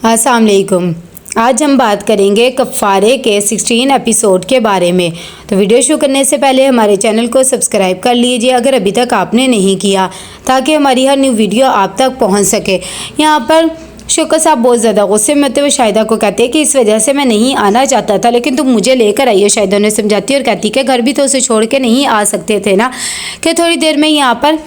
अस्सलाम वालेकुम। आज हम बात करेंगे कफ़ारे के 16 एपिसोड के बारे में। तो वीडियो शुरू करने से पहले हमारे चैनल को सब्सक्राइब कर लीजिए अगर अभी तक आपने नहीं किया, ताकि हमारी हर न्यू वीडियो आप तक पहुंच सके। यहाँ पर शौकत साहब बहुत ज़्यादा गुस्से में होते हुए शाहिदा को कहते हैं कि इस वजह से मैं नहीं आना चाहता था, लेकिन तुम मुझे लेकर आई हो। शाहिदा उन्हें समझाती है और कहती है कि घर भी तो उसे छोड़ के नहीं आ सकते थे ना। कि थोड़ी देर में यहाँ पर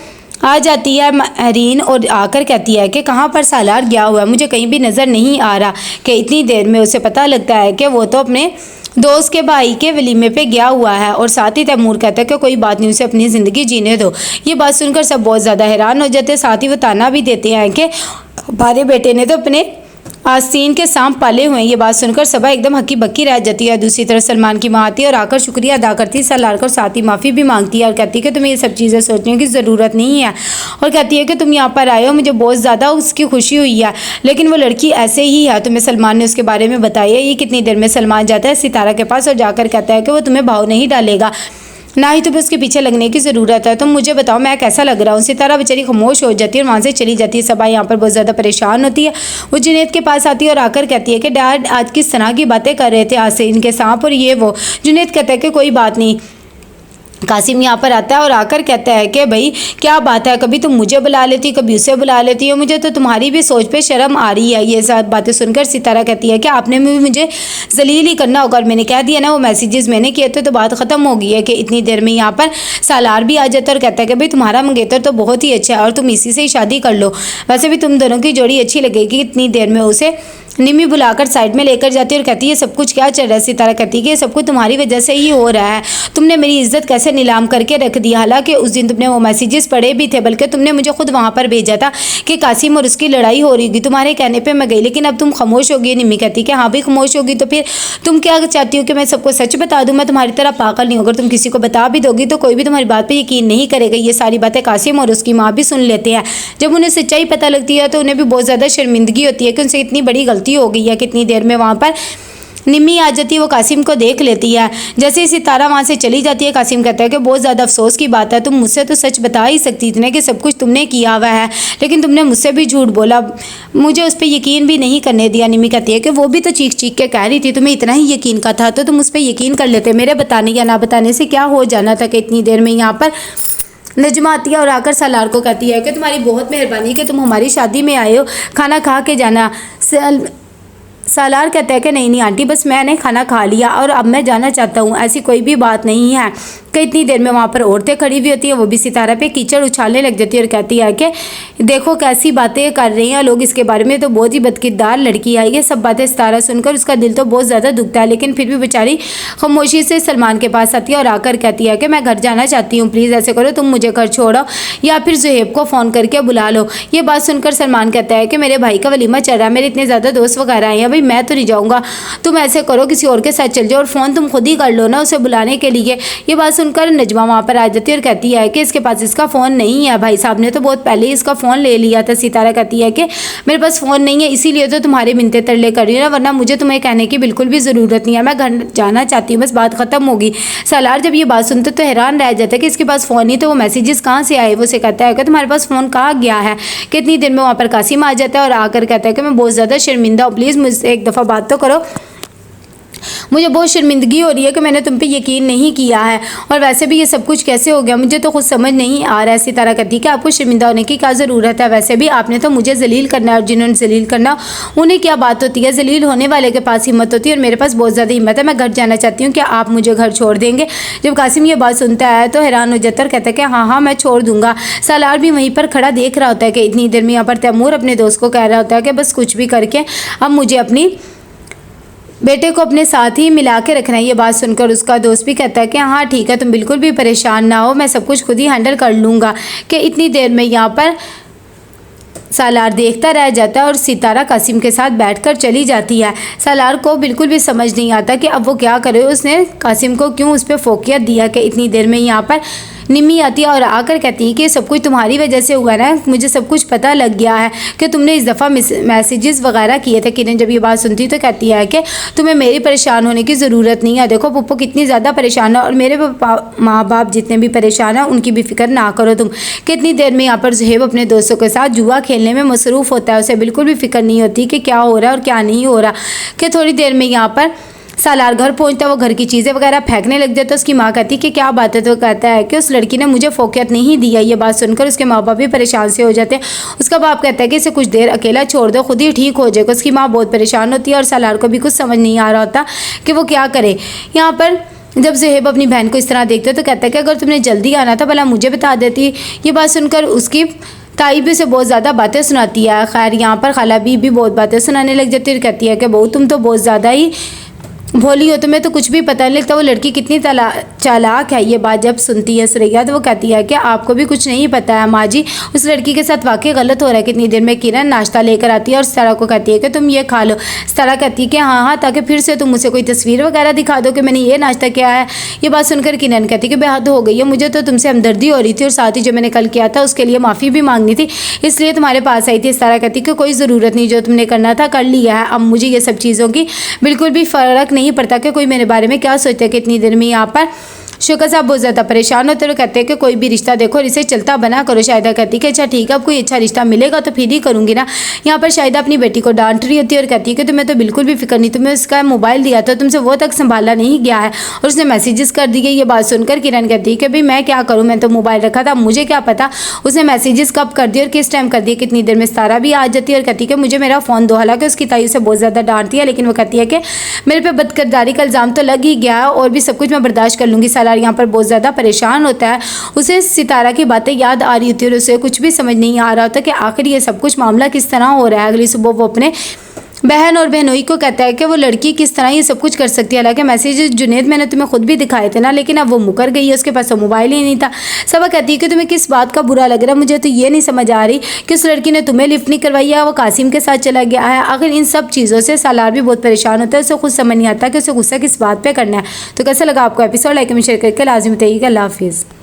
आ जाती है मरीन और आकर कहती है कि कहाँ पर सालार गया हुआ है, मुझे कहीं भी नज़र नहीं आ रहा। कि इतनी देर में उसे पता लगता है कि वो तो अपने दोस्त के भाई के वलीमे पे गया हुआ है। और साथ ही तैमूर कहता है कि कोई बात नहीं, उसे अपनी ज़िंदगी जीने दो। ये बात सुनकर सब बहुत ज़्यादा हैरान हो जाते हैं। साथ ही वो ताना भी देते हैं कि हमारे बेटे ने तो अपने आस्तीन के सांप पाले हुए हैं। ये बात सुनकर सबा एकदम हक्की बक्की रह जाती है। दूसरी तरफ सलमान की माँ आती है और आकर शुक्रिया अदा करती है सालार का, साथ ही माफ़ी भी मांगती है और कहती है कि तुम्हें ये सब चीज़ें सोचने की ज़रूरत नहीं है। और कहती है कि तुम यहाँ पर आए हो, मुझे बहुत ज़्यादा उसकी खुशी हुई है, लेकिन वो लड़की ऐसे ही है। तुम्हें सलमान ने उसके बारे में बताया। ये कितनी देर में सलमान जाता है सितारा के पास और जाकर कहता है कि वो तुम्हें भाव नहीं डालेगा, ना ही तुम्हें उसके पीछे लगने की ज़रूरत है। तुम मुझे बताओ मैं कैसा लग रहा हूँ। सितारा बेचारी खामोश हो जाती है और वहाँ से चली जाती है। सबा यहाँ पर बहुत ज़्यादा परेशान होती है। वो जुनैद के पास आती है और आकर कहती है कि डैड आज किस तरह की बातें कर रहे थे आस्तीन के सांप और ये वो। जुनैद कहता है कि कोई बात नहीं। कासिम यहाँ पर आता है और आकर कहता है कि भाई क्या बात है, कभी तुम मुझे बुला लेती कभी उसे बुला लेती हो, मुझे तो तुम्हारी भी सोच पे शर्म आ रही है। ये सब बातें सुनकर सितारा कहती है कि आपने भी मुझे जलील ही करना होगा। और मैंने कह दिया ना वो मैसेजेस मैंने किए थे, तो बात ख़त्म हो गई है। कि इतनी देर में यहाँ पर सालार भी आ जाता है और कहता है कि भाई तुम्हारा मंगेतर तो बहुत ही अच्छा है और तुम इसी से ही शादी कर लो, वैसे भी तुम दोनों की जोड़ी अच्छी लगेगी। इतनी देर में उसे निमी बुलाकर साइड में लेकर जाती है और कहती है सब कुछ क्या चल रहा है। सितारा कहती है कि सब कुछ तुम्हारी वजह से ही हो रहा है, तुमने मेरी इज्जत कैसे नीलाम करके रख दी। हालांकि उस दिन तुमने वो मैसेजेस पढ़े भी थे, बल्कि तुमने मुझे खुद वहाँ पर भेजा था कि कासिम और उसकी लड़ाई हो रही थी, तुम्हारे कहने पर मैं गई, लेकिन अब तुम खामोश होगी। निमी कहती है कि हाँ भी खामोश होगी तो फिर तुम क्या चाहती हो कि मैं सबको सच बता दूँ। मैं तुम्हारी तरह पागल नहीं हूँ, अगर तुम किसी को बता भी दोगी तो कोई भी तुम्हारी बात पर यकीन नहीं करेगा। ये सारी बातें कासिम और उसकी माँ भी सुन लेते हैं। जब उन्हें सच्चाई पता लगती है तो उन्हें भी बहुत ज़्यादा शर्मिंदगी होती है कि उनसे इतनी बड़ी गलती हो गई है। कितनी देर में वहाँ पर निम्मी आ जाती है, वो कासिम को देख लेती है। जैसे ही सितारा वहाँ से चली जाती है, कासिम कहता है कि बहुत ज़्यादा अफसोस की बात है, तुम मुझसे तो सच बता ही सकती थी ना कि सब कुछ तुमने किया हुआ है, लेकिन तुमने मुझसे भी झूठ बोला, मुझे उस पर यकीन भी नहीं करने दिया। निम्मी कहती है कि वो भी तो चीख चीख के कह रही थी, तुम्हें इतना ही यकीन का था तो तुम उस पर यकीन कर लेते, मेरे बताने या ना बताने से क्या हो जाना था। कि इतनी देर में यहाँ पर नजमा आती है और आकर सालार को कहती है कि तुम्हारी बहुत मेहरबानी कि तुम हमारी शादी में आए हो, खाना खा के जाना। सालार कहता है कि नहीं आंटी, बस मैंने खाना खा लिया और अब मैं जाना चाहता हूँ, ऐसी कोई भी बात नहीं है। कि इतनी देर में वहाँ पर औरतें खड़ी हुई होती है, वो भी सितारा पे कीचड़ उछालने लग जाती है और कहती है कि देखो कैसी बातें कर रही हैं लोग इसके बारे में, तो बहुत ही बदकिरदार लड़की है। ये सब बातें सितारा सुनकर उसका दिल तो बहुत ज़्यादा दुखता है, लेकिन फिर भी बेचारी खामोशी से सलमान के पास आती है और आकर कहती है कि मैं घर जाना चाहती हूँ, प्लीज़ ऐसे करो तुम मुझे घर छोड़ो या फिर ज़ुहैब को फ़ोन करके बुला लो। ये बात सुनकर सलमान कहता है कि मेरे भाई का वलीमा चल रहा है, मेरे इतने ज़्यादा दोस्त वगैरह आए हैं, भाई मैं तो नहीं जाऊँगा, तुम ऐसे करो किसी और के साथ चल जाओ और फ़ोन तुम खुद ही कर लो ना उसे बुलाने के लिए। ये बात सुनकर नजमा वहाँ पर आ जाती है और कहती है कि इसके पास इसका फ़ोन नहीं है, भाई साहब ने तो बहुत पहले ही इसका फ़ोन ले लिया था। सितारा कहती है कि मेरे पास फ़ोन नहीं है, इसीलिए तो तुम्हारे मिन्नतें तरले कर रही हूँ ना, वरना मुझे तुम्हें कहने की बिल्कुल भी ज़रूरत नहीं है, मैं घर जाना चाहती हूँ, बस बात ख़त्म होगी। सालार जब ये बात सुनते तो हैरान रह जाता है कि इसके पास फ़ोन नहीं तो वो मैसेजेस कहाँ से आए। वो से कहता है कि तुम्हारे पास फ़ोन कहाँ गया है। कितनी देर में वहाँ पर कासिम आ जाता है और आकर कहता है कि मैं बहुत ज़्यादा शर्मिंदा हूँ, प्लीज़ मुझसे एक दफ़ा बात तो करो, मुझे बहुत शर्मिंदगी हो रही है कि मैंने तुम पे यकीन नहीं किया है, और वैसे भी ये सब कुछ कैसे हो गया मुझे तो खुद समझ नहीं आ रहा है। सितारा कहती है कि आपको शर्मिंदा होने की क्या ज़रूरत है, वैसे भी आपने तो मुझे जलील करना है और जिन्होंने जलील करना उन्हें क्या बात होती है, जलील होने वाले के पास हिम्मत होती है और मेरे पास बहुत ज़्यादा हिम्मत है, मैं घर जाना चाहती हूँ, क्या आप मुझे घर छोड़ देंगे। जब कासिम ये बात सुनता है तो हैरान हो जाता है, कहता है कि हाँ हाँ मैं छोड़ दूंगा। सालार भी वहीं पर खड़ा देख रहा होता है कि इतनी देर में यहाँ पर तैमूर अपने दोस्त को कह रहा होता है कि बस कुछ भी करके अब मुझे अपनी बेटे को अपने साथ ही मिला के रखना है। ये बात सुनकर उसका दोस्त भी कहता है कि हाँ ठीक है, तुम बिल्कुल भी परेशान ना हो, मैं सब कुछ खुद ही हैंडल कर लूँगा। कि इतनी देर में यहाँ पर सालार देखता रह जाता है और सितारा कासिम के साथ बैठकर चली जाती है। सालार को बिल्कुल भी समझ नहीं आता कि अब वो क्या करे, उसने कासिम को क्यों उस पर फोकियत दिया। कि इतनी देर में यहाँ पर निम्मी आती है और आकर कहती है कि सब कुछ तुम्हारी वजह से हुआ ना, मुझे सब कुछ पता लग गया है कि तुमने इस दफ़ा मैसेजेस वगैरह किए थे। किरण जब ये बात सुनती तो कहती है कि तुम्हें मेरी परेशान होने की ज़रूरत नहीं है, देखो पप्पू कितनी ज़्यादा परेशान है और मेरे माँ बाप जितने भी परेशान हैं उनकी भी फिक्र ना करो तुम। कितनी देर में यहाँ पर ज़ुहैब अपने दोस्तों के साथ जुआ खेलने में मसरूफ़ होता है, उसे बिल्कुल भी फिक्र नहीं होती कि क्या हो रहा है और क्या नहीं हो रहा। कि थोड़ी देर में यहाँ पर सालार घर पहुंचता है, वो घर की चीज़ें वगैरह फेंकने लग जाता है। उसकी माँ कहती है कि क्या बात है, तो कहता है कि उस लड़की ने मुझे फोकियत नहीं दिया। ये बात सुनकर उसके माँ बाप भी परेशान से हो जाते हैं। उसका बाप कहता है कि इसे कुछ देर अकेला छोड़ दो, खुद ही ठीक हो जाएगा। उसकी माँ बहुत परेशान होती है और सालार को भी कुछ समझ नहीं आ रहा होता कि वो क्या करे। यहाँ पर जब ज़ुहैब अपनी बहन को इस तरह देखते तो कहता है कि अगर तुमने जल्दी आना था भला मुझे बता देती। ये बात सुनकर उसकी ताई भी उसे बहुत ज़्यादा बातें सुनाती है। खैर यहाँ पर खाला भी बहुत बातें सुनाने लग जाती है और कहती है कि बहू तुम तो बहुत ज़्यादा ही भोली हो, तुम्हें तो कुछ भी पता नहीं लगता वो लड़की कितनी चालाक है। ये बात जब सुनती है सुरैया तो वो कहती है कि आपको भी कुछ नहीं पता है माँ जी, उस लड़की के साथ वाकई गलत हो रहा है। कितनी देर में किरण नाश्ता लेकर आती है और सारा को कहती है कि तुम ये खा लो। सारा कहती है कि हाँ, ताकि फिर से तुम मुझे कोई तस्वीर वगैरह दिखा दो कि मैंने ये नाश्ता किया है। ये बात सुनकर किरण कहती है कि बेहद हो गई है, मुझे तो तुमसे हमदर्दी हो रही थी और साथ ही जो मैंने कल किया था उसके लिए माफ़ी भी मांगनी थी, इसलिए तुम्हारे पास आई थी। सारा कहती है कि कोई ज़रूरत नहीं, जो तुमने करना था कर लिया है। अब मुझे ये सब चीज़ों की बिल्कुल भी फ़र्क नहीं पड़ता कि कोई मेरे बारे में क्या सोचता है। कितनी देर में यहाँ पर शौकत साहब बहुत ज़्यादा परेशान होते हैं, कहते हैं कि कोई भी रिश्ता देखो इसे चलता बना करो। शाहिदा कहती है कि अच्छा ठीक है, अब कोई अच्छा रिश्ता मिलेगा तो फिर ही करूँगी ना। यहाँ पर शाहिदा अपनी बेटी को डांट रही होती है और कहती है कि तुम्हें तो बिल्कुल भी फिक्र नहीं, तुम्हें उसका मोबाइल दिया था तुमसे वो तक संभाला नहीं गया है और उसने मैसेजेस कर दिए। ये बात सुनकर किरण कहती है कि भाई मैं क्या करूँ, मैं तो मोबाइल रखा था, मुझे क्या पता उसने मैसेजेस कब कर दिए और किस टाइम कर दिए। कितनी देर में सारा भी आ जाती है और कहती है कि मुझे मेरा फ़ोन दो। हालांकि उसकी ताई उसे बहुत ज़्यादा डांटती है, लेकिन वो कहती है कि मेरे पे बदकिरदारी का इल्ज़ाम तो लग ही गया है और भी सब कुछ मैं बर्दाश्त कर लूँगी। सालार यहाँ पर बहुत ज़्यादा परेशान होता है, उसे सितारा की बातें याद आ रही होती है और उसे कुछ भी समझ नहीं आ रहा होता कि आखिर ये सब कुछ मामला किस तरह हो रहा है। अगली सुबह वो अपने बहन और बहनोई को कहता है कि वो लड़की किस तरह ये सब कुछ कर सकती है। हालांकि मैसेज जुनैद मैंने तुम्हें खुद भी दिखाए थे ना, लेकिन अब वो मुकर गई है, उसके पास तो मोबाइल ही नहीं था। सबा कहती है कि तुम्हें किस बात का बुरा लग रहा है, मुझे तो ये नहीं समझ आ रही कि उस लड़की ने तुम्हें लिफ्ट नहीं करवाई है, वो कासिम के साथ चला गया है। आखिर इन सब चीज़ों से सालार भी बहुत परेशान होता है, उसे खुद समझ नहीं आता कि उसे गुस्सा किस बात पर करना है। तो कैसा लगा आपको एपिसोड, लाइक में शेयर करके लाजिम बताइएगा। अल्लाह हाफिज़।